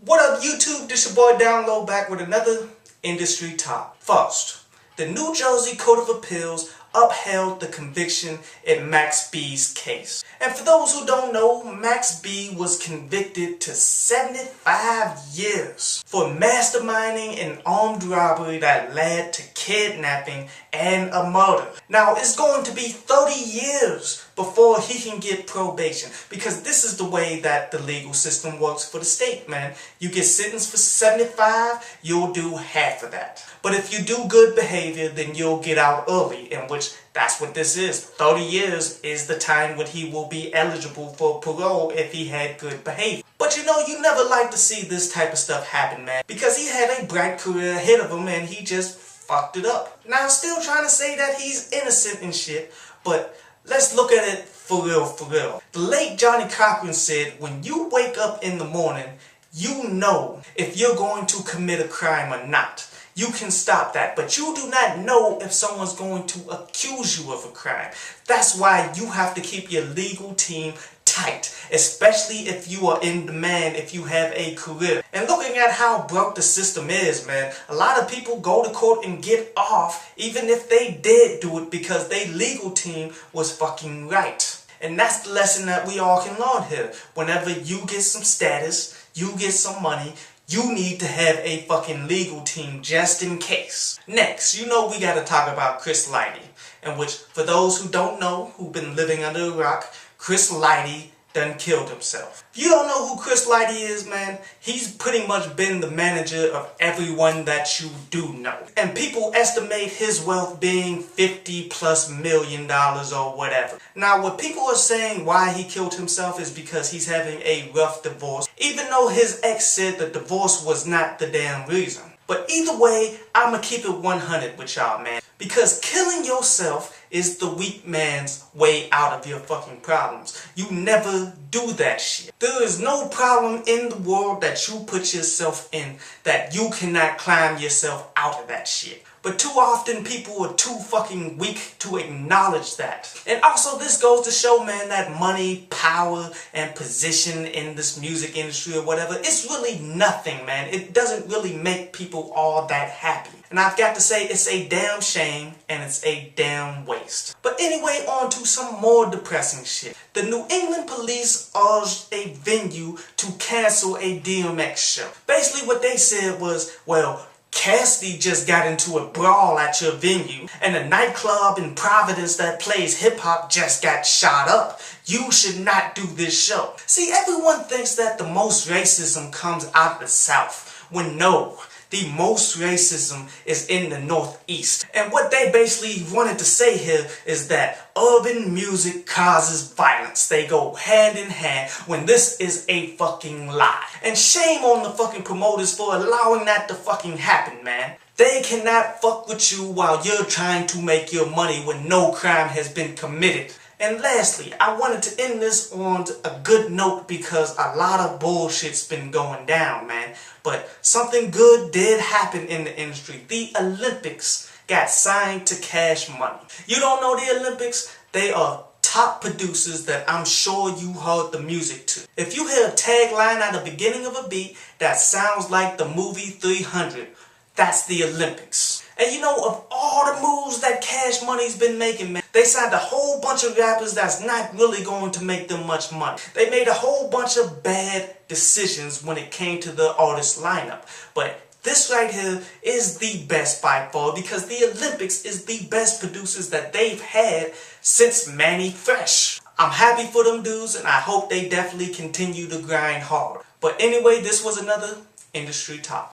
What up YouTube, this your boy Download back with another industry top. First, the New Jersey Court of Appeals upheld the conviction in Max B's case. And for those who don't know, Max B was convicted to 75 years for masterminding an armed robbery that led to kidnapping and a murder. Now it's going to be 30 years before he can get probation, because this is the way that the legal system works for the state, man. You get sentenced for 75, you'll do half of that. But if you do good behavior, then you'll get out early, in which that's what this is. 30 years is the time when he will be eligible for parole if he had good behavior. But you know, you never like to see this type of stuff happen, man, because he had a bright career ahead of him and he just fucked it up. Now I'm still trying to say that he's innocent and shit, but let's look at it for real, for real. The late Johnny Cochran said, when you wake up in the morning, you know if you're going to commit a crime or not. You can stop that, but you do not know if someone's going to accuse you of a crime. That's why you have to keep your legal team tight, especially if you are in demand, if you have a career. And looking at how broke the system is, man, a lot of people go to court and get off even if they did do it because their legal team was fucking right. And that's the lesson that we all can learn here. Whenever you get some status, you get some money, you need to have a fucking legal team just in case. Next, you know we gotta talk about Chris Lighty, in which, for those who don't know, who've been living under a rock, Chris Lighty done killed himself. If you don't know who Chris Lighty is, man, he's pretty much been the manager of everyone that you do know. And people estimate his wealth being $50+ million or whatever. Now, what people are saying why he killed himself is because he's having a rough divorce, even though his ex said the divorce was not the damn reason. But either way, I'ma keep it 100 with y'all, man. Because killing yourself is the weak man's way out of your fucking problems. You never do that shit. There is no problem in the world that you put yourself in that you cannot climb yourself out of that shit. But too often people are too fucking weak to acknowledge that. And also this goes to show, man, that money, power, and position in this music industry or whatever, it's really nothing, man. It doesn't really make people all that happy. And I've got to say, it's a damn shame and it's a damn waste. But anyway, on to some more depressing shit. The New England police urged a venue to cancel a DMX show. Basically what they said was, well, Cassidy just got into a brawl at your venue, and a nightclub in Providence that plays hip-hop just got shot up. You should not do this show. See, everyone thinks that the most racism comes out of the South, when no, the most racism is in the Northeast. And what they basically wanted to say here is that urban music causes violence. They go hand in hand, when this is a fucking lie. And shame on the fucking promoters for allowing that to fucking happen, man. They cannot fuck with you while you're trying to make your money when no crime has been committed. And lastly, I wanted to end this on a good note because a lot of bullshit's been going down, man. But something good did happen in the industry. The Olympics got signed to Cash Money. You don't know the Olympics? They are top producers that I'm sure you heard the music to. If you hear a tagline at the beginning of a beat that sounds like the movie 300, that's the Olympics. And you know, of all the moves that Cash Money's been making, man, they signed a whole bunch of rappers that's not really going to make them much money. They made a whole bunch of bad decisions when it came to the artist lineup. But this right here is the best by far, because the Olympics is the best producers that they've had since Manny Fresh. I'm happy for them dudes, and I hope they definitely continue to grind hard. But anyway, this was another industry top.